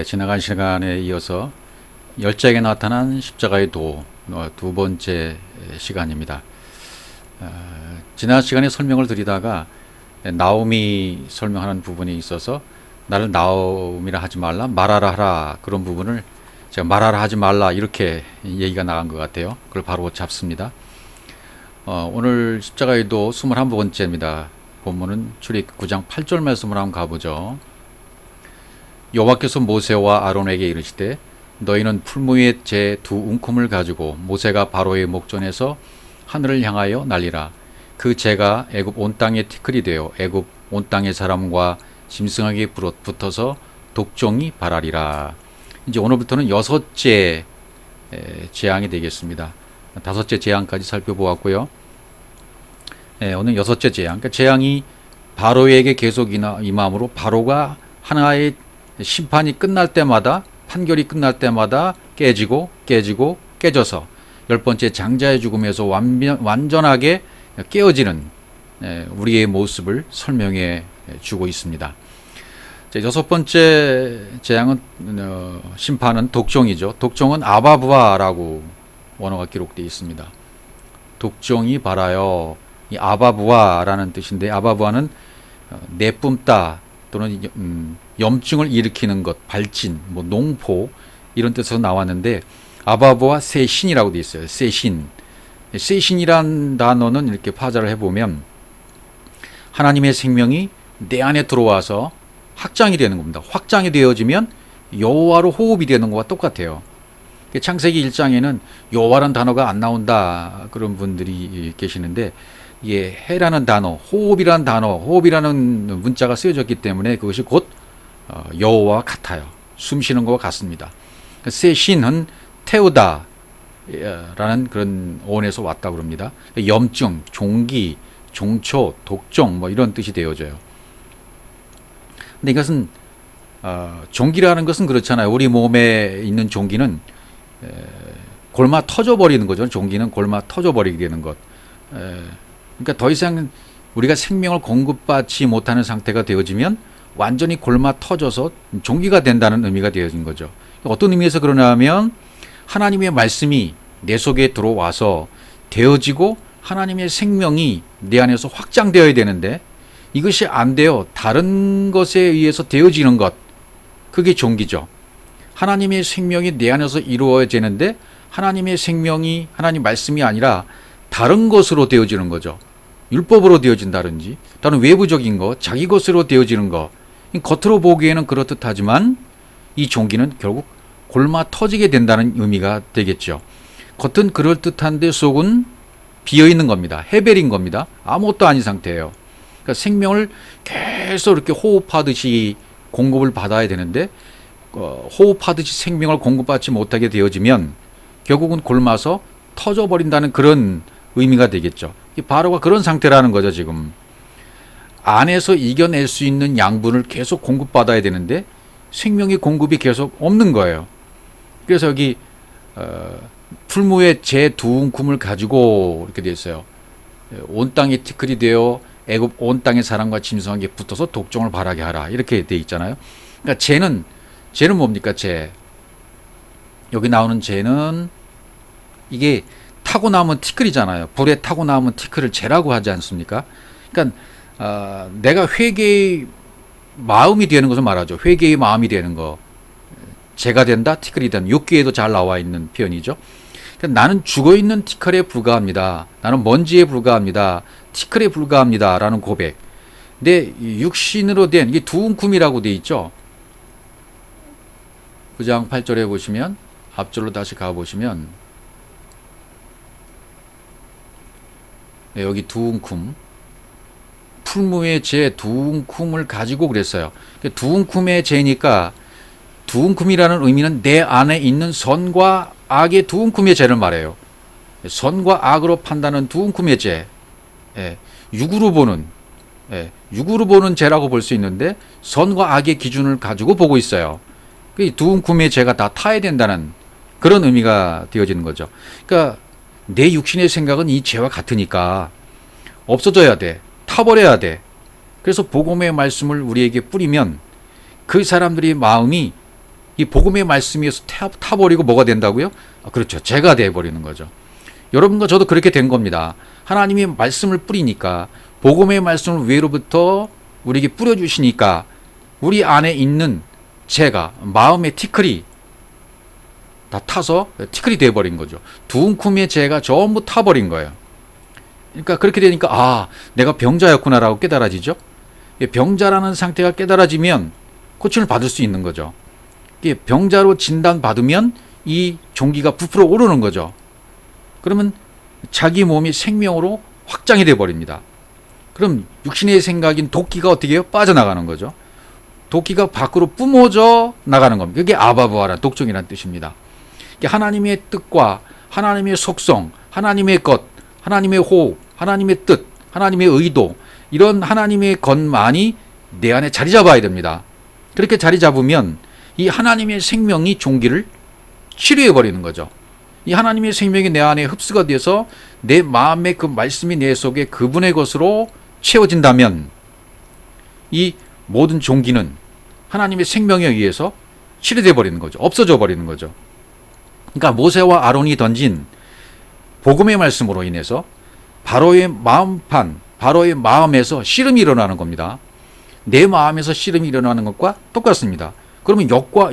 지나간 시간에 이어서 열장에 나타난 십자가의 도 두 번째 시간입니다. 지난 시간에 설명을 드리다가 나옴이 설명하는 부분이 있어서 나를 나옴이라 하지 말라, 말하라 하라, 그런 부분을 제가 말하라 하지 말라 이렇게 얘기가 나간 것 같아요. 그걸 바로 잡습니다. 오늘 십자가의 도 21번째입니다. 본문은 출애굽 9장 8절 말씀을 한번 가보죠. 여호와께서 모세와 아론에게 이르시되 너희는 풀무에 제 두 움큼을 가지고 모세가 바로의 목전에서 하늘을 향하여 날리라. 그 재가 애굽 온 땅에 티끌이 되어 애굽 온 땅의 사람과 짐승에게 붙어서 독종이 발하리라. 이제 오늘부터는 여섯째 재앙이 되겠습니다. 다섯째 재앙까지 살펴보았고요. 오늘 여섯째 재앙. 그러니까 재앙이 바로에게 계속 임함으로 바로가 하나의 심판이 끝날 때마다, 판결이 끝날 때마다 깨져서 열 번째 장자의 죽음에서 완전하게 깨어지는 우리의 모습을 설명해 주고 있습니다. 여섯 번째 재앙은 심판은 독종이죠. 독종은 아바부아라고 원어가 기록되어 있습니다. 독종이 발하여, 이 아바부아라는 뜻인데, 아바부아는 내뿜다 또는 염증을 일으키는 것, 발진, 농포 이런 뜻에서 나왔는데, 아바부아 세신이라고 되어 있어요. 세신. 세신이란 단어는 이렇게 파자를 해보면 하나님의 생명이 내 안에 들어와서 확장이 되는 겁니다. 확장이 되어지면 여호와로 호흡이 되는 것과 똑같아요. 창세기 1장에는 여호와라는 단어가 안 나온다 그런 분들이 계시는데, 이게 해라는 단어, 호흡이라는 문자가 쓰여졌기 때문에 그것이 곧 여호와와 같아요. 숨 쉬는 것과 같습니다. 세신은 태우다 라는 그런 어원에서 왔다고 합니다. 염증, 종기, 종초, 독종 이런 뜻이 되어져요. 근데 이것은 종기라는 것은 그렇잖아요. 우리 몸에 있는 종기는 골마 터져버리는 거죠. 종기는 골마 터져버리게 되는 것. 그러니까 더 이상 우리가 생명을 공급받지 못하는 상태가 되어지면 완전히 골마 터져서 종기가 된다는 의미가 되어진 거죠. 어떤 의미에서 그러냐면 하나님의 말씀이 내 속에 들어와서 되어지고 하나님의 생명이 내 안에서 확장되어야 되는데 이것이 안 돼요. 다른 것에 의해서 되어지는 것, 그게 종기죠. 하나님의 생명이 내 안에서 이루어지는데 하나님의 생명이 하나님 말씀이 아니라 다른 것으로 되어지는 거죠. 율법으로 되어진다든지 다른 외부적인 것, 자기 것으로 되어지는 것. 겉으로 보기에는 그렇듯하지만 이 종기는 결국 골마 터지게 된다는 의미가 되겠죠. 겉은 그럴듯한데 속은 비어있는 겁니다. 해벨인 겁니다. 아무것도 아닌 상태예요. 그러니까 생명을 계속 이렇게 호흡하듯이 공급을 받아야 되는데 호흡하듯이 생명을 공급받지 못하게 되어지면 결국은 골마서 터져버린다는 그런 의미가 되겠죠. 바로가 그런 상태라는 거죠. 지금 안에서 이겨낼 수 있는 양분을 계속 공급받아야 되는데 생명의 공급이 계속 없는 거예요. 그래서 여기 풀무에 제 두 움큼을 가지고 이렇게 되어 있어요. 온 땅에 티끌이 되어 애굽 온 땅의 사람과 짐승에게 붙어서 독종을 발하게 하라, 이렇게 되어 있잖아요. 그러니까 재는 뭡니까? 재. 여기 나오는 재는 이게 타고 나오면 티끌이잖아요. 불에 타고 나오면 티끌을 재라고 하지 않습니까? 그러니까 내가 회개의 마음이 되는 것을 말하죠. 회개의 마음이 되는 거. 재가 된다, 티끌이 된다. 욥기에도 잘 나와 있는 표현이죠. 그러니까 나는 죽어있는 티끌에 불과합니다. 나는 먼지에 불과합니다. 티끌에 불과합니다. 라는 고백. 근데 육신으로 된 이게 두 움큼이라고 되어 있죠. 9장 8절에 보시면, 앞절로 다시 가보시면 여기 두 움큼, 풀무에 제 두 움큼을 가지고 그랬어요. 두 움큼의 재니까 두 움큼이라는 의미는 내 안에 있는 선과 악의 두 움큼의 재를 말해요. 선과 악으로 판단하는 두 움큼의 재. 육으로 보는 재라고 볼 수 있는데 선과 악의 기준을 가지고 보고 있어요. 두 움큼의 재가 다 타야 된다는 그런 의미가 되어지는 거죠. 그러니까 내 육신의 생각은 이 죄와 같으니까 없어져야 돼. 타버려야 돼. 그래서 복음의 말씀을 우리에게 뿌리면 그 사람들의 마음이 이 복음의 말씀에서 타버리고 뭐가 된다고요? 그렇죠. 죄가 돼버리는 거죠. 여러분과 저도 그렇게 된 겁니다. 하나님이 말씀을 뿌리니까, 복음의 말씀을 위로부터 우리에게 뿌려주시니까 우리 안에 있는 죄가, 마음의 티끌이 다 타서 티끌이 돼버린 거죠. 두움큼의 죄가 전부 타버린 거예요. 그러니까 그렇게 되니까 내가 병자였구나라고 깨달아지죠. 병자라는 상태가 깨달아지면 고침을 받을 수 있는 거죠. 병자로 진단받으면 이 종기가 부풀어 오르는 거죠. 그러면 자기 몸이 생명으로 확장이 돼 버립니다. 그럼 육신의 생각인 도끼가 어떻게 해요? 빠져나가는 거죠. 도끼가 밖으로 뿜어져 나가는 겁니다. 그게 아바부아라는 독종이라는 뜻입니다. 하나님의 뜻과 하나님의 속성, 하나님의 것, 하나님의 호흡, 하나님의 뜻, 하나님의 의도, 이런 하나님의 것만이 내 안에 자리 잡아야 됩니다. 그렇게 자리 잡으면 이 하나님의 생명이 종기를 치료해 버리는 거죠. 이 하나님의 생명이 내 안에 흡수가 돼서 내 마음의 그 말씀이 내 속에 그분의 것으로 채워진다면 이 모든 종기는 하나님의 생명에 의해서 치료돼 버리는 거죠. 없어져 버리는 거죠. 그러니까 모세와 아론이 던진 복음의 말씀으로 인해서 바로의 마음판, 바로의 마음에서 씨름이 일어나는 겁니다. 내 마음에서 씨름이 일어나는 것과 똑같습니다. 그러면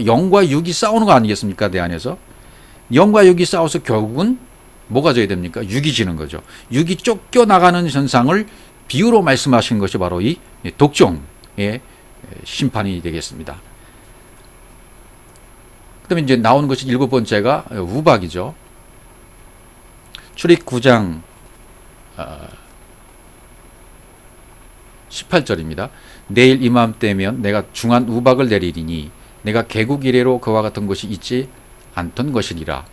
영과 육이 싸우는 거 아니겠습니까? 내 안에서. 영과 육이 싸워서 결국은 뭐가 져야 됩니까? 육이 지는 거죠. 육이 쫓겨나가는 현상을 비유로 말씀하신 것이 바로 이 독종의 심판이 되겠습니다. 그 다음에 이제 나오는 것이 7번째가 우박이죠. 출입 9장 18절입니다. 내일 이맘때면 내가 중한 우박을 내리리니 내가 개국 이래로 그와 같은 것이 있지 않던 것이니라.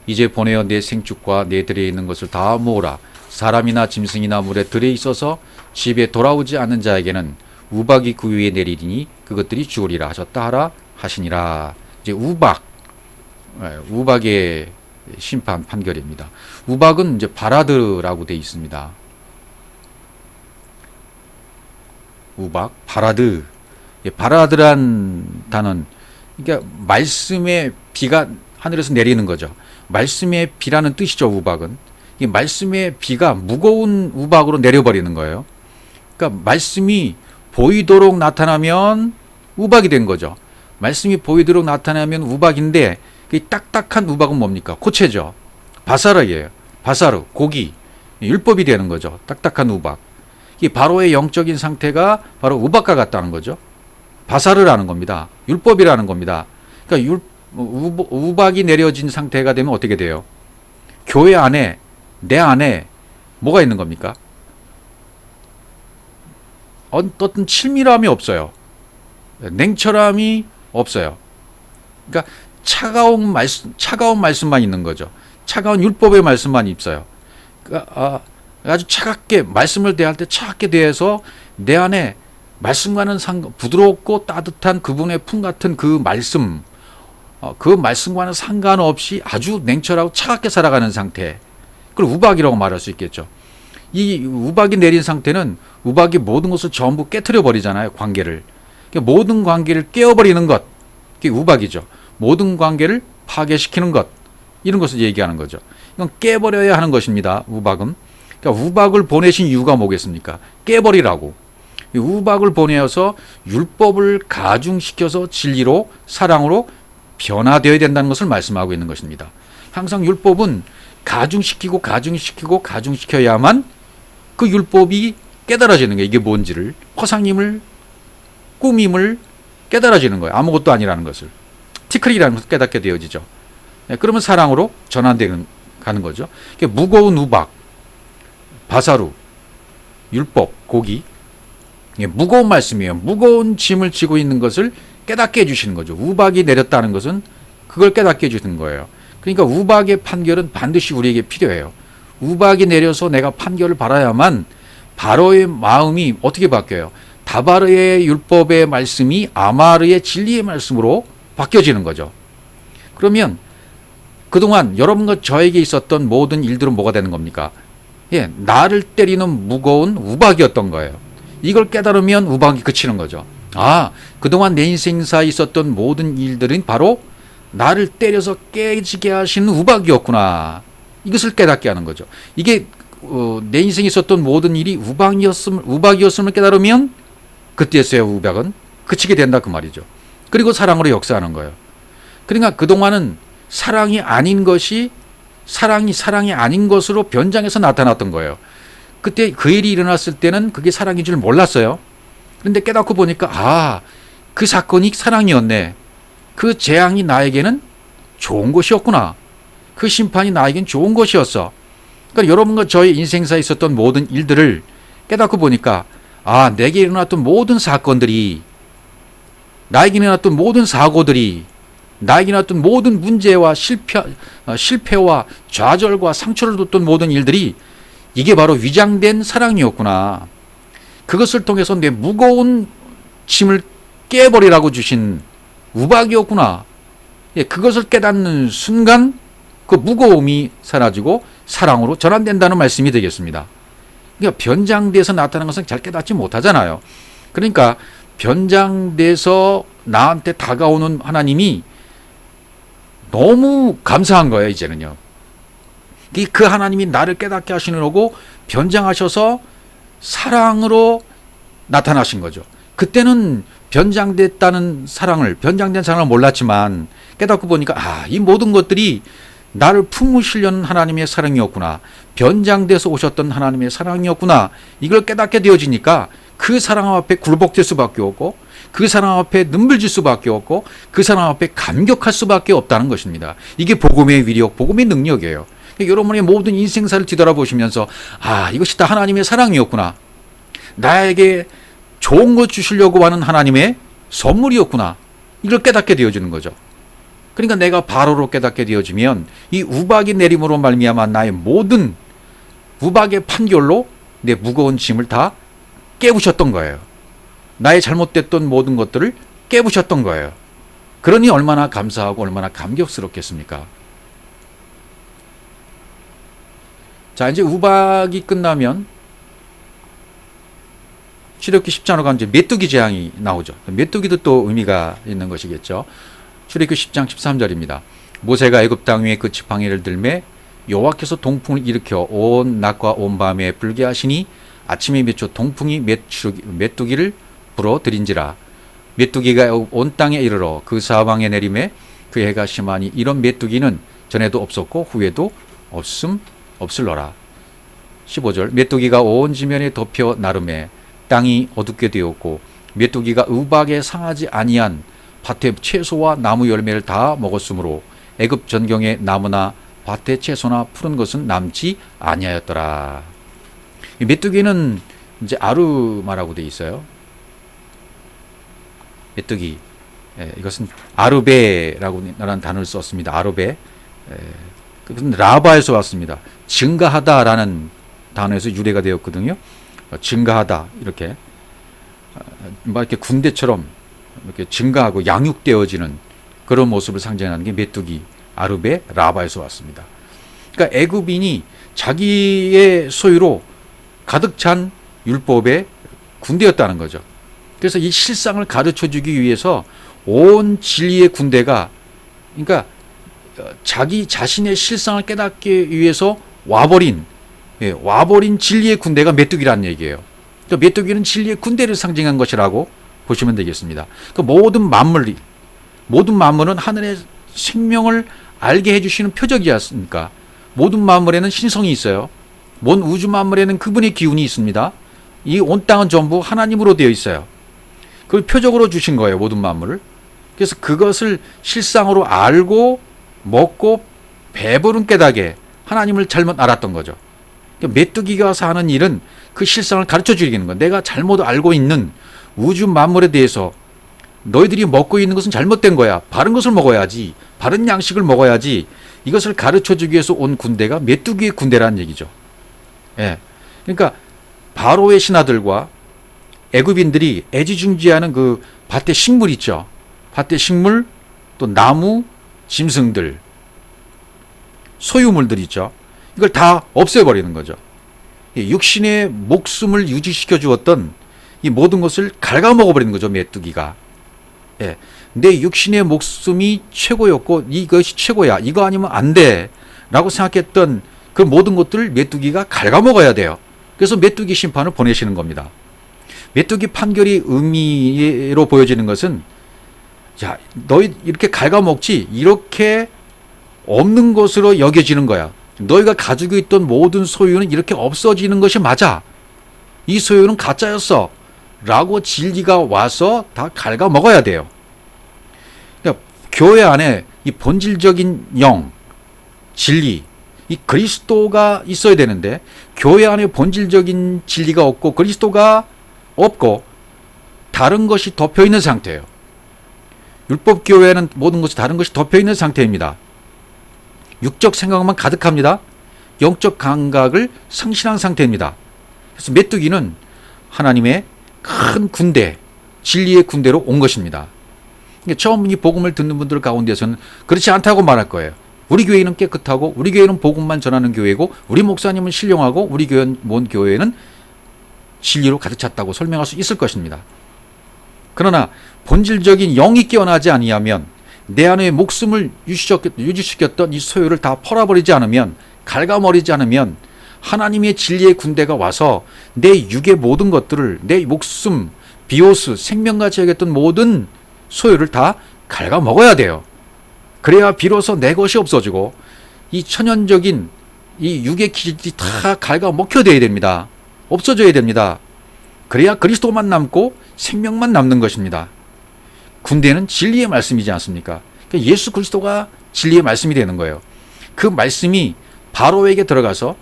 이제 보내어 내 생축과 내 들에 있는 것을 다 모으라. 사람이나 짐승이나 물에 들에 있어서 집에 돌아오지 않는 자에게는 우박이 그 위에 내리리니 그것들이 죽으리라 하셨다 하라 하시니라. 이제 우박의 심판 판결입니다. 우박은 이제 바라드라고 되어 있습니다. 우박, 바라드. 바라드란 단어는 그러니까 말씀의 비가 하늘에서 내리는 거죠. 말씀의 비라는 뜻이죠. 우박은. 이 말씀의 비가 무거운 우박으로 내려버리는 거예요. 그러니까 말씀이 보이도록 나타나면 우박이 된 거죠. 말씀이 보이도록 나타나면 우박인데 그 딱딱한 우박은 뭡니까? 코체죠. 바사르예요. 바사르, 고기, 율법이 되는 거죠. 딱딱한 우박. 이 바로의 영적인 상태가 바로 우박과 같다는 거죠. 바사르라는 겁니다. 율법이라는 겁니다. 그러니까 우박이 내려진 상태가 되면 어떻게 돼요? 교회 안에, 내 안에 뭐가 있는 겁니까? 어떤 친밀함이 없어요. 냉철함이 없어요. 그러니까 차가운 말씀만 있는 거죠. 차가운 율법의 말씀만 있어요. 그러니까 아주 차갑게 말씀을 대할 때 차갑게 대해서 내 안에 말씀과는 부드럽고 따뜻한 그분의 품 같은 그 말씀, 그 말씀과는 상관없이 아주 냉철하고 차갑게 살아가는 상태. 그걸 우박이라고 말할 수 있겠죠. 이 우박이 내린 상태는 우박이 모든 것을 전부 깨트려 버리잖아요. 관계를. 그러니까 모든 관계를 깨어버리는 것. 그게 우박이죠. 모든 관계를 파괴시키는 것. 이런 것을 얘기하는 거죠. 이건 깨버려야 하는 것입니다. 우박은. 그러니까 우박을 보내신 이유가 뭐겠습니까? 깨버리라고. 우박을 보내어서 율법을 가중시켜서 진리로 사랑으로 변화되어야 된다는 것을 말씀하고 있는 것입니다. 항상 율법은 가중시켜야만 그 율법이 깨달아지는 거예요. 이게 뭔지를, 허상임을, 꿈임을 깨달아지는 거예요. 아무것도 아니라는 것을. 티클이라는 것을 깨닫게 되어지죠. 그러면 사랑으로 전환되는 가는 거죠. 무거운 우박, 바사루, 율법, 고기, 무거운 말씀이에요. 무거운 짐을 지고 있는 것을 깨닫게 해주시는 거죠. 우박이 내렸다는 것은 그걸 깨닫게 해주는 거예요. 그러니까 우박의 판결은 반드시 우리에게 필요해요. 우박이 내려서 내가 판결을 받아야만 바로의 마음이 어떻게 바뀌어요? 다바르의 율법의 말씀이 아마르의 진리의 말씀으로 바뀌어지는 거죠. 그러면 그동안 여러분과 저에게 있었던 모든 일들은 뭐가 되는 겁니까? 나를 때리는 무거운 우박이었던 거예요. 이걸 깨달으면 우박이 그치는 거죠. 아, 그동안 내 인생사에 있었던 모든 일들은 바로 나를 때려서 깨지게 하시는 우박이었구나. 이것을 깨닫게 하는 거죠. 이게 내 인생에 있었던 모든 일이 우박이었음을 깨달으면 그때서야 우박은 그치게 된다 그 말이죠. 그리고 사랑으로 역사하는 거예요. 그러니까 그동안은 사랑이 아닌 것으로 변장해서 나타났던 거예요. 그때 그 일이 일어났을 때는 그게 사랑인 줄 몰랐어요. 그런데 깨닫고 보니까 그 사건이 사랑이었네. 그 재앙이 나에게는 좋은 것이었구나. 그 심판이 나에겐 좋은 것이었어. 그러니까 여러분과 저의 인생사에 있었던 모든 일들을 깨닫고 보니까 내게 일어났던 모든 사건들이, 나에게 일어났던 모든 사고들이, 나에게 일어났던 모든 문제와 실패와 좌절과 상처를 줬던 모든 일들이 이게 바로 위장된 사랑이었구나. 그것을 통해서 내 무거운 짐을 깨버리라고 주신 우박이었구나. 그것을 깨닫는 순간 그 무거움이 사라지고 사랑으로 전환된다는 말씀이 되겠습니다. 그러니까 변장돼서 나타나는 것은 잘 깨닫지 못하잖아요. 그러니까 변장돼서 나한테 다가오는 하나님이 너무 감사한 거예요, 이제는요. 그 하나님이 나를 깨닫게 하시려고 변장하셔서 사랑으로 나타나신 거죠. 그때는 변장된 사랑을 몰랐지만 깨닫고 보니까 이 모든 것들이 나를 품으시려는 하나님의 사랑이었구나. 변장돼서 오셨던 하나님의 사랑이었구나. 이걸 깨닫게 되어지니까 그 사랑 앞에 굴복될 수밖에 없고, 그 사랑 앞에 눈물 질 수밖에 없고, 그 사랑 앞에 감격할 수밖에 없다는 것입니다. 이게 복음의 위력, 복음의 능력이에요. 여러분의 모든 인생사를 뒤돌아보시면서 이것이 다 하나님의 사랑이었구나. 나에게 좋은 것 주시려고 하는 하나님의 선물이었구나. 이걸 깨닫게 되어지는 거죠. 그러니까 내가 바로로 깨닫게 되어지면 이 우박이 내림으로 말미암아 나의 모든 우박의 판결로 내 무거운 짐을 다 깨부셨던 거예요. 나의 잘못됐던 모든 것들을 깨부셨던 거예요. 그러니 얼마나 감사하고 얼마나 감격스럽겠습니까? 자, 이제 우박이 끝나면 출애굽기 10장으로 가면 이제 메뚜기 재앙이 나오죠. 메뚜기도 또 의미가 있는 것이겠죠. 출애굽기 10장 13절입니다. 모세가 애굽 땅 위에 그 지팡이를 들매 여호와께서 동풍을 일으켜 온 낮과 온 밤에 불게 하시니 아침에 맺혀 동풍이 메뚜기를 불어들인지라. 메뚜기가 온 땅에 이르러 그 사방에 내림에 그 해가 심하니 이런 메뚜기는 전에도 없었고 후에도 없을러라. 15절 메뚜기가 온 지면에 덮여 나름에 땅이 어둡게 되었고 메뚜기가 우박에 상하지 아니한 밭의 채소와 나무 열매를 다 먹었으므로 애굽 전경의 나무나 밭의 채소나 푸른 것은 남지 아니하였더라. 메뚜기는 이제 아루마라고 되어 있어요. 메뚜기, 이것은 아르베라는 단어를 썼습니다. 아르베. 그것은 라바에서 왔습니다. 증가하다라는 단어에서 유래가 되었거든요. 증가하다, 이렇게 군대처럼 이렇게 증가하고 양육되어지는 그런 모습을 상징하는 게 메뚜기, 아르베, 라바에서 왔습니다. 그러니까 애굽인이 자기의 소유로 가득 찬 율법의 군대였다는 거죠. 그래서 이 실상을 가르쳐주기 위해서 온 진리의 군대가, 그러니까 자기 자신의 실상을 깨닫기 위해서 와버린 진리의 군대가 메뚜기라는 얘기예요. 그러니까 메뚜기는 진리의 군대를 상징한 것이라고 보시면 되겠습니다. 그 모든 만물은 하늘의 생명을 알게 해주시는 표적이지 않습니까? 모든 만물에는 신성이 있어요. 온 우주 만물에는 그분의 기운이 있습니다. 이 온 땅은 전부 하나님으로 되어 있어요. 그걸 표적으로 주신 거예요, 모든 만물을. 그래서 그것을 실상으로 알고 먹고 배부른 깨닫게 하나님을 잘못 알았던 거죠. 메뚜기가 와서 하는 일은 그 실상을 가르쳐 주기는 거예요. 내가 잘못 알고 있는 우주 만물에 대해서 너희들이 먹고 있는 것은 잘못된 거야. 바른 것을 먹어야지. 바른 양식을 먹어야지. 이것을 가르쳐 주기 위해서 온 군대가 메뚜기의 군대라는 얘기죠. 그러니까 바로의 신하들과 애굽인들이 애지중지하는 그 밭의 식물 있죠. 밭의 식물, 또 나무, 짐승들, 소유물들 있죠. 이걸 다 없애버리는 거죠. 육신의 목숨을 유지시켜 주었던 이 모든 것을 갉아먹어 버리는 거죠, 메뚜기가. 예. 내 육신의 목숨이 최고였고 이것이 최고야. 이거 아니면 안 돼. 라고 생각했던 그 모든 것들을 메뚜기가 갉아먹어야 돼요. 그래서 메뚜기 심판을 보내시는 겁니다. 메뚜기 판결이 의미로 보여지는 것은, 야, 너희 이렇게 갉아먹지, 이렇게 없는 것으로 여겨지는 거야. 너희가 가지고 있던 모든 소유는 이렇게 없어지는 것이 맞아. 이 소유는 가짜였어. 라고 진리가 와서 다 갉아먹어야 돼요. 그러니까 교회 안에 이 본질적인 영, 진리, 이 그리스도가 있어야 되는데, 교회 안에 본질적인 진리가 없고 그리스도가 없고 다른 것이 덮여 있는 상태예요. 율법 교회는 모든 것이 다른 것이 덮여 있는 상태입니다. 육적 생각만 가득합니다. 영적 감각을 상실한 상태입니다. 그래서 메뚜기는 하나님의 큰 군대, 진리의 군대로 온 것입니다. 그러니까 처음 이 복음을 듣는 분들 가운데서는 그렇지 않다고 말할 거예요. 우리 교회는 깨끗하고 우리 교회는 복음만 전하는 교회고 우리 목사님은 신령하고 우리 교회는 진리로 가득 찼다고 설명할 수 있을 것입니다. 그러나 본질적인 영이 깨어나지 아니하면, 내 안에 목숨을 유지시켰던 이 소유를 다 펄어버리지 않으면, 갉아버리지 않으면 하나님의 진리의 군대가 와서 내 육의 모든 것들을, 내 목숨, 비오스, 생명같이 여겼던 모든 소유를 다 갉아먹어야 돼요. 그래야 비로소 내 것이 없어지고 이 천연적인 이 육의 기질이 다 갉아먹혀야 됩니다. 없어져야 됩니다. 그래야 그리스도만 남고 생명만 남는 것입니다. 군대는 진리의 말씀이지 않습니까? 그러니까 예수 그리스도가 진리의 말씀이 되는 거예요. 그 말씀이 바로에게 들어가서,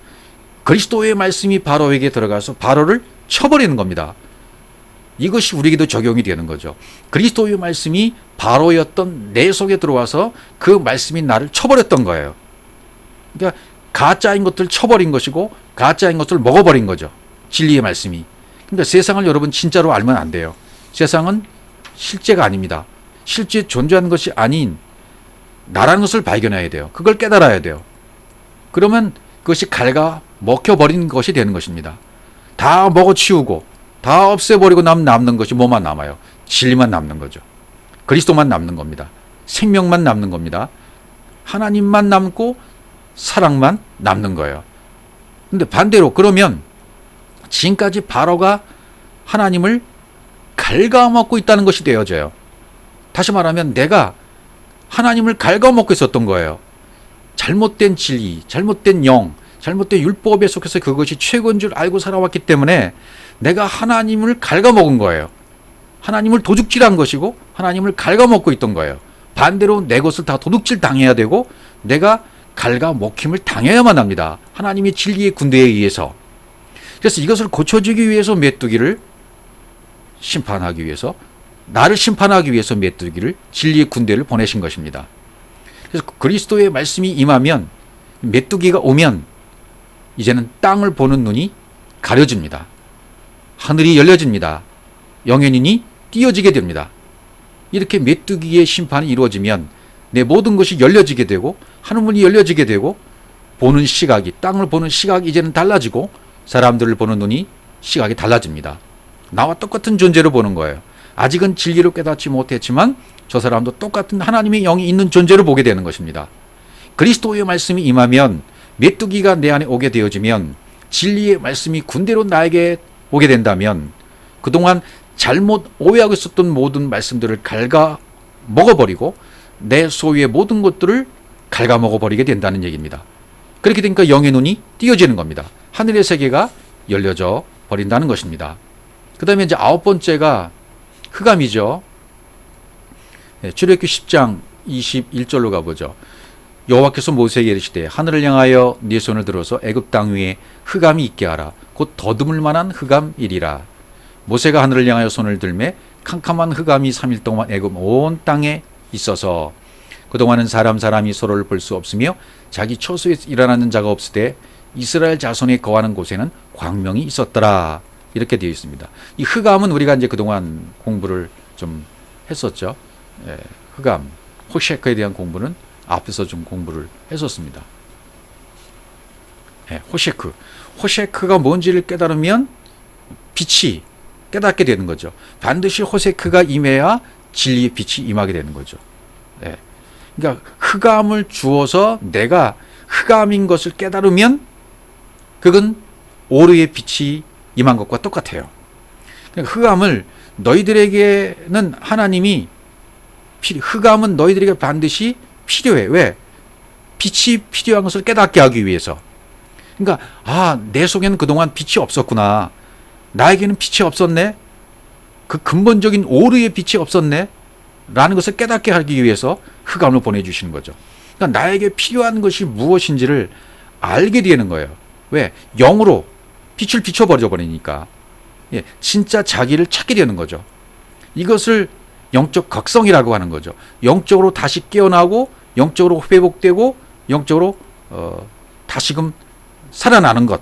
그리스도의 말씀이 바로에게 들어가서 바로를 쳐버리는 겁니다. 이것이 우리에게도 적용이 되는 거죠. 그리스도의 말씀이 바로였던 내 속에 들어와서 그 말씀이 나를 쳐버렸던 거예요. 그러니까 가짜인 것들 쳐버린 것이고 가짜인 것들 먹어버린 거죠. 진리의 말씀이. 그러니까 세상을 여러분 진짜로 알면 안 돼요. 세상은 실제가 아닙니다. 실제 존재하는 것이 아닌 나라는 것을 발견해야 돼요. 그걸 깨달아야 돼요. 그러면 그것이 먹혀버린 것이 되는 것입니다. 다 먹어치우고 다 없애버리고 남는 것이 뭐만 남아요? 진리만 남는 거죠. 그리스도만 남는 겁니다. 생명만 남는 겁니다. 하나님만 남고 사랑만 남는 거예요. 근데 반대로 그러면 지금까지 바로가 하나님을 갉아먹고 있다는 것이 되어져요. 다시 말하면 내가 하나님을 갉아먹고 있었던 거예요. 잘못된 진리, 잘못된 영, 잘못된 율법에 속해서 그것이 최고인 줄 알고 살아왔기 때문에 내가 하나님을 갉아먹은 거예요. 하나님을 도둑질한 것이고 하나님을 갉아먹고 있던 거예요. 반대로 내 것을 다 도둑질 당해야 되고 내가 갉아먹힘을 당해야만 합니다. 하나님의 진리의 군대에 의해서. 그래서 이것을 고쳐주기 위해서 메뚜기를 심판하기 위해서, 나를 심판하기 위해서 메뚜기를, 진리의 군대를 보내신 것입니다. 그래서 그리스도의 말씀이 임하면, 메뚜기가 오면 이제는 땅을 보는 눈이 가려집니다. 하늘이 열려집니다. 영현인이 띄어지게 됩니다. 이렇게 메뚜기의 심판이 이루어지면 내 모든 것이 열려지게 되고 하늘문이 열려지게 되고 보는 시각이, 땅을 보는 시각이 이제는 달라지고 사람들을 보는 눈이, 시각이 달라집니다. 나와 똑같은 존재로 보는 거예요. 아직은 진리를 깨닫지 못했지만 저 사람도 똑같은 하나님의 영이 있는 존재로 보게 되는 것입니다. 그리스도의 말씀이 임하면, 메뚜기가 내 안에 오게 되어지면, 진리의 말씀이 군대로 나에게 오게 된다면 그동안 잘못 오해하고 있었던 모든 말씀들을 갉아먹어버리고 내 소유의 모든 것들을 갉아먹어버리게 된다는 얘기입니다. 그렇게 되니까 영의 눈이 띄어지는 겁니다. 하늘의 세계가 열려져 버린다는 것입니다. 그 다음에 이제 9번째가 흑암이죠. 출애굽기 10장 21절로 가보죠. 여호와께서 모세에게 이르시되 하늘을 향하여 네 손을 들어서 애굽 땅 위에 흑암이 있게 하라. 곧 더듬을 만한 흑암이리라. 모세가 하늘을 향하여 손을 들매 캄캄한 흑암이 3일 동안 애굽 온 땅에 있어서 그동안은 사람이 서로를 볼 수 없으며 자기 처소에 일어나는 자가 없으되 이스라엘 자손이 거하는 곳에는 광명이 있었더라. 이렇게 되어 있습니다. 이 흑암은 우리가 이제 그동안 공부를 좀 했었죠. 흑암, 호셰크에 대한 공부는 앞에서 좀 공부를 했었습니다. 호셰크. 호셰크가 뭔지를 깨달으면 빛이 깨닫게 되는 거죠. 반드시 호세크가 임해야 진리의 빛이 임하게 되는 거죠. 예. 그러니까 흑암을 주어서 내가 흑암인 것을 깨달으면 그건 오르의 빛이 임한 것과 똑같아요. 그러니까 흑암을 너희들에게는 하나님이 흑암은 너희들에게 반드시 필요해. 왜? 빛이 필요한 것을 깨닫게 하기 위해서. 그러니까 내 속에는 그동안 빛이 없었구나. 나에게는 빛이 없었네. 그 근본적인 오르의 빛이 없었네. 라는 것을 깨닫게 하기 위해서 흑암을 보내주시는 거죠. 그러니까 나에게 필요한 것이 무엇인지를 알게 되는 거예요. 왜? 영으로 빛을 비춰버려 버리니까. 예, 진짜 자기를 찾게 되는 거죠. 이것을 영적 각성이라고 하는 거죠. 영적으로 다시 깨어나고 영적으로 회복되고 영적으로 다시금 살아나는 것,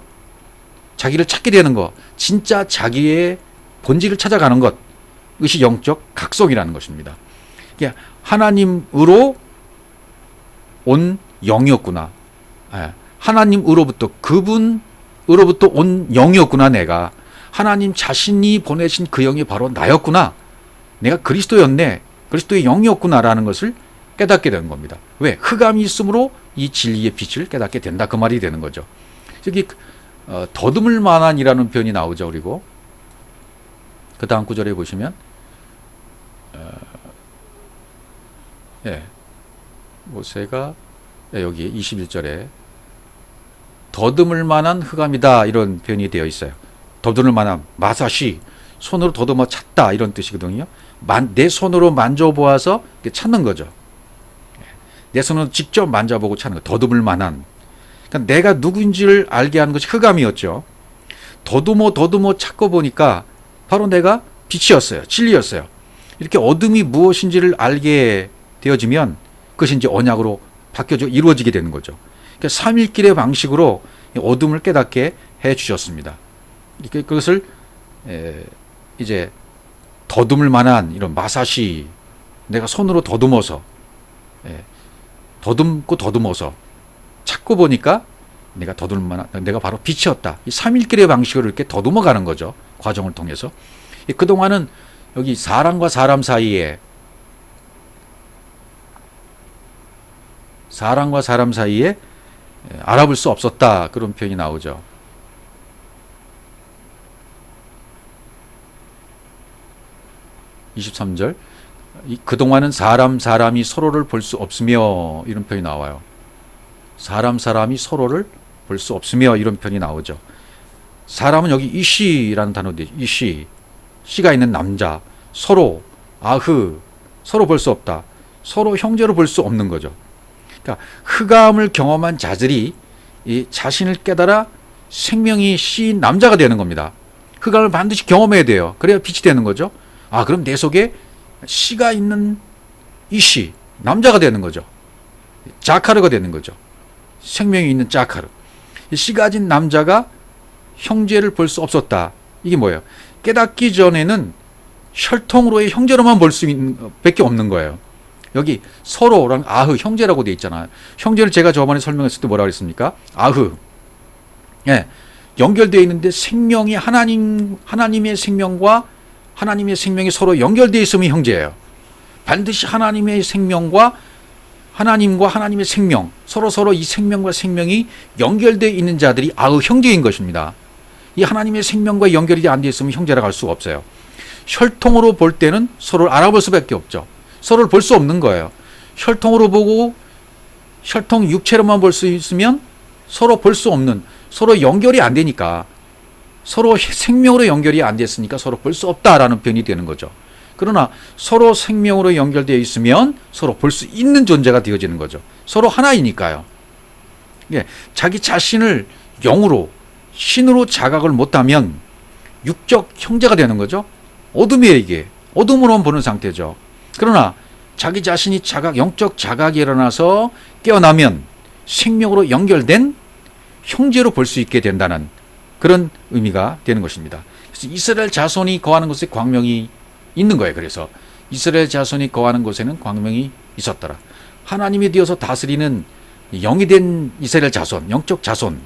자기를 찾게 되는 것, 진짜 자기의 본질을 찾아가는 것, 이것이 영적 각성이라는 것입니다. 하나님으로 온 영이었구나. 하나님으로부터, 그분으로부터 온 영이었구나. 내가 하나님 자신이 보내신 그 영이 바로 나였구나. 내가 그리스도였네. 그리스도의 영이었구나라는 것을 깨닫게 되는 겁니다. 왜? 흑암이 있으므로 이 진리의 빛을 깨닫게 된다. 그 말이 되는 거죠. 여기 더듬을 만한이라는 표현이 나오죠. 그리고 그 다음 구절에 보시면 모세가 여기 21절에 더듬을 만한 흑암이다 이런 표현이 되어 있어요. 더듬을 만한 마사시, 손으로 더듬어 찾다 이런 뜻이거든요. 내 손으로 만져보아서 찾는 거죠. 내 손으로 직접 만져보고 찾는 거. 더듬을 만한. 그러니까 내가 누구인지를 알게 하는 것이 흑암이었죠. 더듬어 찾고 보니까 바로 내가 빛이었어요. 진리였어요. 이렇게 어둠이 무엇인지를 알게 되어지면 그것이 이제 언약으로 바뀌어져 이루어지게 되는 거죠. 그러니까 삼일길의 방식으로 어둠을 깨닫게 해 주셨습니다. 이렇게 그것을 이제 더듬을 만한 이런 마사시, 내가 손으로 더듬어서 더듬어서 찾고 보니까 내가 더듬을 만한, 내가 바로 빛이었다. 이 삼일길의 방식으로 이렇게 더듬어 가는 거죠. 과정을 통해서. 그동안은 여기 사람과 사람 사이에 알아볼 수 없었다. 그런 표현이 나오죠. (23절) 그동안은 사람이 서로를 볼 수 없으며 이런 표현이 나와요. 사람이 서로를 볼 수 없으며 이런 표현이 나오죠. 사람은 여기 이시라는 단어도 이시, 씨가 있는 남자, 서로 서로 볼 수 없다. 서로 형제로 볼 수 없는 거죠. 그러니까 흑암을 경험한 자들이 이 자신을 깨달아 생명이 씨인 남자가 되는 겁니다. 흑암을 반드시 경험해야 돼요. 그래야 빛이 되는 거죠. 그럼 내 속에 씨가 있는 이씨, 남자가 되는 거죠. 자카르가 되는 거죠. 생명이 있는 자카르. 씨 가진 남자가 형제를 볼 수 없었다. 이게 뭐예요? 깨닫기 전에는 혈통으로의 형제로만 볼 수 있는 밖에 없는 거예요. 여기 서로랑 형제라고 되어 있잖아요. 형제를 제가 저번에 설명했을 때 뭐라고 그랬습니까? 연결되어 있는데 생명이 하나님의 생명과 하나님의 생명이 서로 연결되어 있으면 형제예요. 반드시 하나님의 생명과 하나님의 생명, 서로 이 생명과 생명이 연결되어 있는 자들이 형제인 것입니다. 이 하나님의 생명과 연결이 안 되어 있으면 형제라고 할 수가 없어요. 혈통으로 볼 때는 서로를 알아볼 수밖에 없죠. 서로를 볼 수 없는 거예요. 혈통으로 보고 혈통 육체로만 볼 수 있으면 서로 볼 수 없는, 서로 연결이 안 되니까, 서로 생명으로 연결이 안 됐으니까 서로 볼 수 없다라는 표현이 되는 거죠. 그러나 서로 생명으로 연결되어 있으면 서로 볼 수 있는 존재가 되어지는 거죠. 서로 하나이니까요. 자기 자신을 영으로, 신으로 자각을 못하면 육적 형제가 되는 거죠. 어둠이에요, 이게. 어둠으로만 보는 상태죠. 그러나 자기 자신이 영적 자각이 일어나서 깨어나면 생명으로 연결된 형제로 볼 수 있게 된다는 그런 의미가 되는 것입니다. 그래서 이스라엘 자손이 거하는 곳에 광명이 있는 거예요. 그래서 이스라엘 자손이 거하는 곳에는 광명이 있었더라. 하나님이 되어서 다스리는 영이 된 이스라엘 자손, 영적 자손,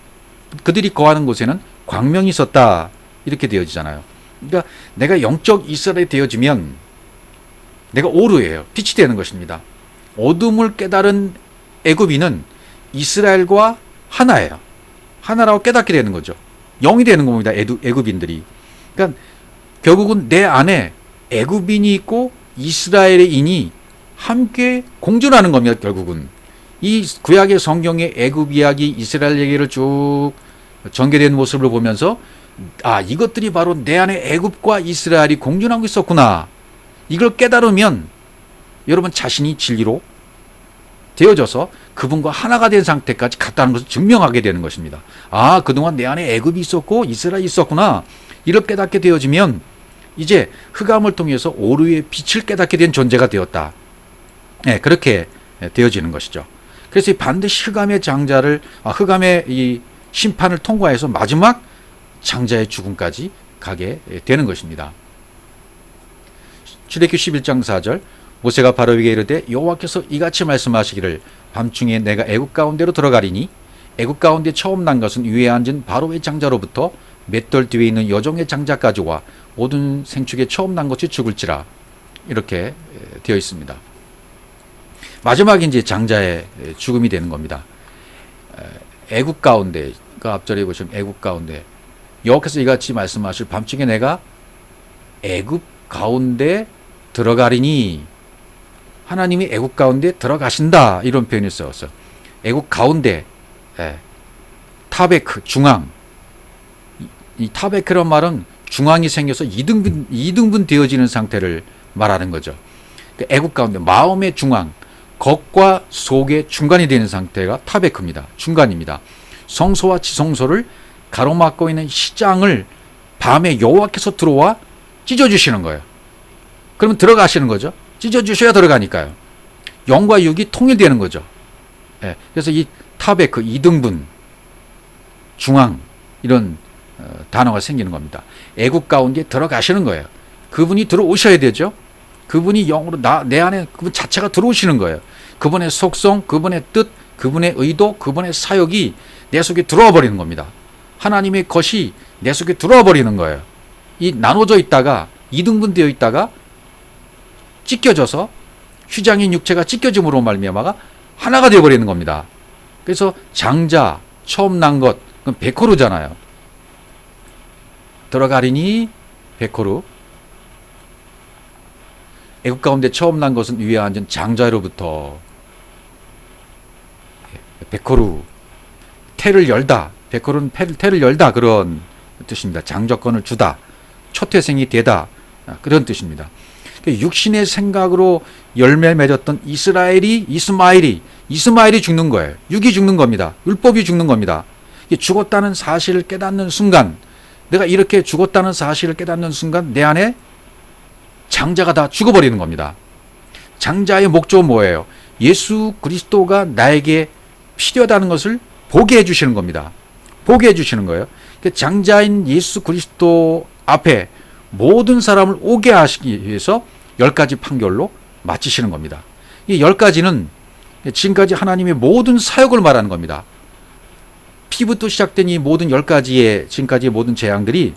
그들이 거하는 곳에는 광명이 있었다. 이렇게 되어지잖아요. 그러니까 내가 영적 이스라엘이 되어지면 내가 오르예요. 빛이 되는 것입니다. 어둠을 깨달은 애굽인은 이스라엘과 하나예요. 하나라고 깨닫게 되는 거죠. 영이 되는 겁니다. 애굽인들이. 그러니까 결국은 내 안에 애굽인이 있고 이스라엘의 인이 함께 공존하는 겁니다. 결국은 이 구약의 성경의 애굽 이야기, 이스라엘 얘기를 쭉 전개된 모습을 보면서 이것들이 바로 내 안에 애굽과 이스라엘이 공존하고 있었구나. 이걸 깨달으면 여러분 자신이 진리로 되어져서 그분과 하나가 된 상태까지 갔다는 것을 증명하게 되는 것입니다. 그동안 내 안에 애굽이 있었고 이스라엘이 있었구나. 이를 깨닫게 되어지면 이제 흑암을 통해서 오류의 빛을 깨닫게 된 존재가 되었다. 그렇게 되어지는 것이죠. 그래서 반드시 흑암의 장자를, 흑암의 이 심판을 통과해서 마지막 장자의 죽음까지 가게 되는 것입니다. 출애굽기 11장 4절 모세가 바로에게 이르되 여호와께서 이같이 말씀하시기를 밤중에 내가 애굽 가운데로 들어가리니 애굽 가운데 처음 난 것은 위에 앉은 바로의 장자로부터 맷돌 뒤에 있는 여종의 장자까지와 모든 생축에 처음 난 것이 죽을지라. 이렇게 되어 있습니다. 마지막에 이제 장자의 죽음이 되는 겁니다. 애굽 가운데, 그 앞절에 보시면 애굽 가운데 여호와께서 이같이 말씀하실 밤중에 내가 애굽 가운데 들어가리니, 하나님이 애굽 가운데 들어가신다, 이런 표현이 쓰였어요. 애굽 가운데, 타베크 중앙. 이 타베크란 말은 중앙이 생겨서 이등분 되어지는 상태를 말하는 거죠. 애굽 가운데 마음의 중앙, 겉과 속의 중간이 되는 상태가 타베크입니다. 중간입니다. 성소와 지성소를 가로막고 있는 시장을 밤에 여호와께서 들어와 찢어주시는 거예요. 그러면 들어가시는 거죠. 찢어주셔야 들어가니까요. 영과 육이 통일되는 거죠. 그래서 이 타베크, 이등분, 중앙, 이런 단어가 생기는 겁니다. 애굽 가운데 들어가시는 거예요. 그분이 들어오셔야 되죠. 그분이 영으로 내 안에 그분 자체가 들어오시는 거예요. 그분의 속성, 그분의 뜻, 그분의 의도, 그분의 사역이 내 속에 들어와 버리는 겁니다. 하나님의 것이 내 속에 들어와 버리는 거예요. 이 나눠져 있다가 이등분되어 있다가 찢겨져서 휘장인 육체가 찢겨짐으로 말미암아가 하나가 되어 버리는 겁니다. 그래서 장자, 처음 난 것, 그건 베코르잖아요. 들어가리니 베코르. 애굽 가운데 처음 난 것은 위에 앉은 장자로부터, 베코르, 태를 열다. 베코르는 태를 열다, 그런 뜻입니다. 장저권을 주다, 초태생이 되다, 그런 뜻입니다. 육신의 생각으로 열매 맺었던 이스마일이 죽는 거예요. 육이 죽는 겁니다. 율법이 죽는 겁니다. 죽었다는 사실을 깨닫는 순간, 내가 이렇게 죽었다는 사실을 깨닫는 순간 내 안에 장자가 다 죽어버리는 겁니다. 장자의 목적은 뭐예요? 예수 그리스도가 나에게 필요하다는 것을 보게 해주시는 겁니다. 보게 해주시는 거예요. 장자인 예수 그리스도 앞에 모든 사람을 오게 하시기 위해서 10가지 판결로 마치시는 겁니다. 이 10가지는 지금까지 하나님의 모든 사역을 말하는 겁니다. 피부터 시작된 이 모든 10가지의 지금까지의 모든 재앙들이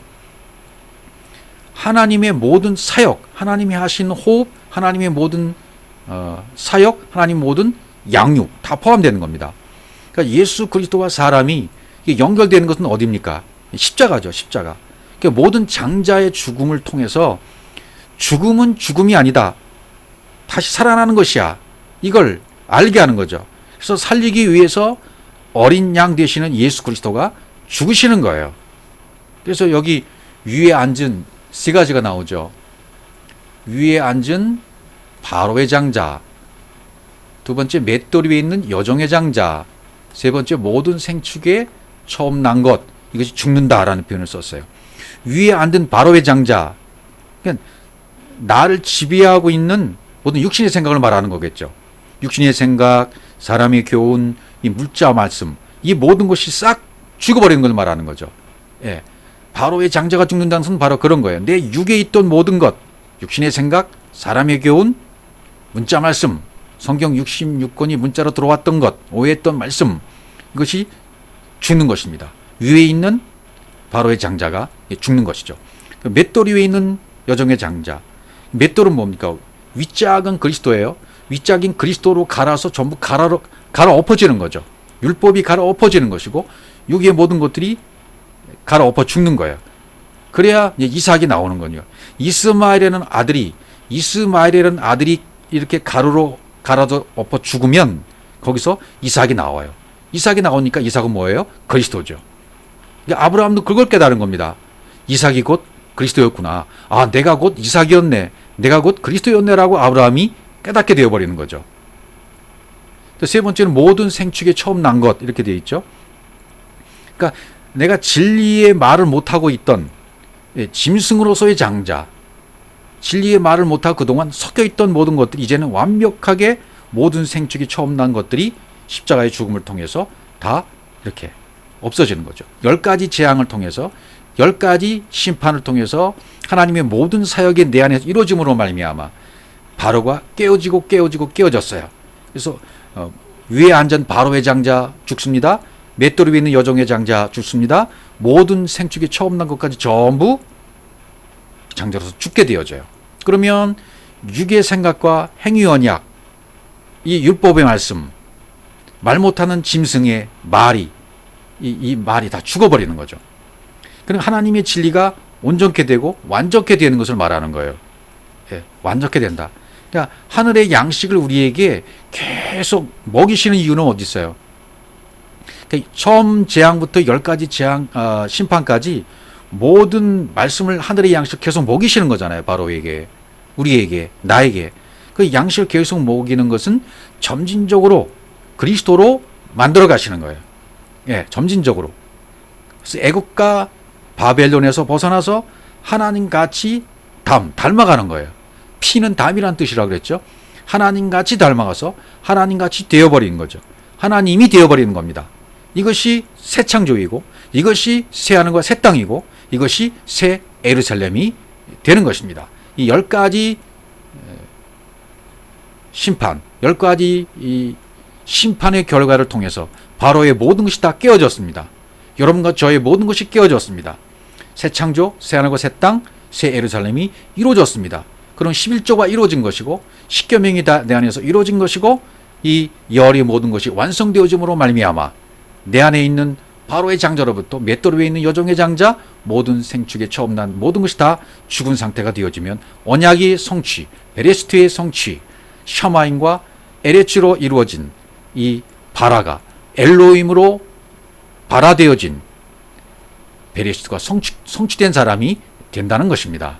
하나님의 모든 사역, 하나님이 하신 호흡, 하나님의 모든 사역, 하나님 모든 양육 다 포함되는 겁니다. 그러니까 예수 그리스도와 사람이 연결되는 것은 어디입니까? 십자가죠, 십자가. 그러니까 모든 장자의 죽음을 통해서 죽음은 죽음이 아니다, 다시 살아나는 것이야, 이걸 알게 하는 거죠. 그래서 살리기 위해서 어린 양 되시는 예수 그리스도가 죽으시는 거예요. 그래서 여기 위에 앉은 3가지가 나오죠. 위에 앉은 바로의 장자, 2번째 맷돌 위에 있는 여종의 장자, 3번째 모든 생축에 처음 난 것, 이것이 죽는다라는 표현을 썼어요. 위에 앉은 바로의 장자, 그러니까 나를 지배하고 있는 모든 육신의 생각을 말하는 거겠죠. 육신의 생각, 사람의 교훈, 이 물자 말씀, 이 모든 것이 싹 죽어버리는 걸 말하는 거죠. 바로의 장자가 죽는다는 것은 바로 그런 거예요. 내 육에 있던 모든 것, 육신의 생각, 사람의 교훈, 문자 말씀, 성경 66권이 문자로 들어왔던 것, 오해했던 말씀, 이것이 죽는 것입니다. 위에 있는 바로의 장자가 죽는 것이죠. 맷돌 위에 있는 여종의 장자. 맷돌은 뭡니까? 윗짝은 그리스도예요. 윗짝인 그리스도로 갈아서 전부 갈아 엎어지는 거죠. 율법이 갈아 엎어지는 것이고 여기에 모든 것들이 갈아 엎어 죽는 거예요. 그래야 이삭이 나오는 거예요. 이스마엘이라는 아들이 이렇게 갈아서 엎어 죽으면 거기서 이삭이 나와요. 이삭이 나오니까 이삭은 뭐예요? 그리스도죠. 그러니까 아브라함도 그걸 깨달은 겁니다. 이삭이 곧 그리스도였구나. 아, 내가 곧 이삭이었네. 내가 곧 그리스도였네라고 아브라함이 깨닫게 되어버리는 거죠. 세 번째는 모든 생축에 처음 난 것, 이렇게 되어 있죠. 그러니까 내가 진리의 말을 못하고 있던 짐승으로서의 장자, 진리의 말을 못하고 그동안 섞여있던 모든 것들이 이제는 완벽하게 모든 생축이 처음 난 것들이 십자가의 죽음을 통해서 다 이렇게 없어지는 거죠. 10가지 재앙을 통해서 10가지 심판을 통해서 하나님의 모든 사역이 내 안에서 이루어짐으로 말미암아 바로가 깨어졌어요. 그래서 위에 앉은 바로의 장자 죽습니다. 맷돌 위에 있는 여종의 장자 죽습니다. 모든 생축이 처음 난 것까지 전부 장자로서 죽게 되어져요. 그러면 육의 생각과 행위 언약, 이 율법의 말씀, 말 못하는 짐승의 말이 이 말이 다 죽어버리는 거죠. 그럼 하나님의 진리가 온전케 되고 완전케 되는 것을 말하는 거예요. 완전케 된다. 그러니까 하늘의 양식을 우리에게 계속 먹이시는 이유는 어디 있어요? 그러니까 처음 재앙부터 10가지 재앙, 심판까지 모든 말씀을 하늘의 양식을 계속 먹이시는 거잖아요. 바로에게, 우리에게, 나에게. 그 양식을 계속 먹이는 것은 점진적으로 그리스도로 만들어 가시는 거예요. 점진적으로. 그래서 애국과 바벨론에서 벗어나서 하나님같이 닮아가는 거예요. 피는 담이란 뜻이라고 그랬죠. 하나님같이 닮아가서 하나님같이 되어버리는 거죠. 하나님이 되어버리는 겁니다. 이것이 새 창조이고 이것이 새 하늘과 새 땅이고 이것이 새 예루살렘이 되는 것입니다. 이 10가지 심판, 10가지 이 심판의 결과를 통해서 바로의 모든 것이 다 깨어졌습니다. 여러분과 저의 모든 것이 깨어졌습니다. 새 창조, 새 하늘과 새 땅, 새 예루살렘이 이루어졌습니다. 그런 11조가 이루어진 것이고 십계명이 다 내 안에서 이루어진 것이고 이 열의 모든 것이 완성되어짐으로 말미암아 내 안에 있는 바로의 장자로부터 맷돌 위에 있는 여종의 장자, 모든 생축에 처음 난 모든 것이 다 죽은 상태가 되어지면 언약의 성취, 베레스트의 성취, 샤마임과 에레츠로 이루어진 이 바라가 엘로힘으로 발화되어진 베레스트가 성취된 사람이 된다는 것입니다.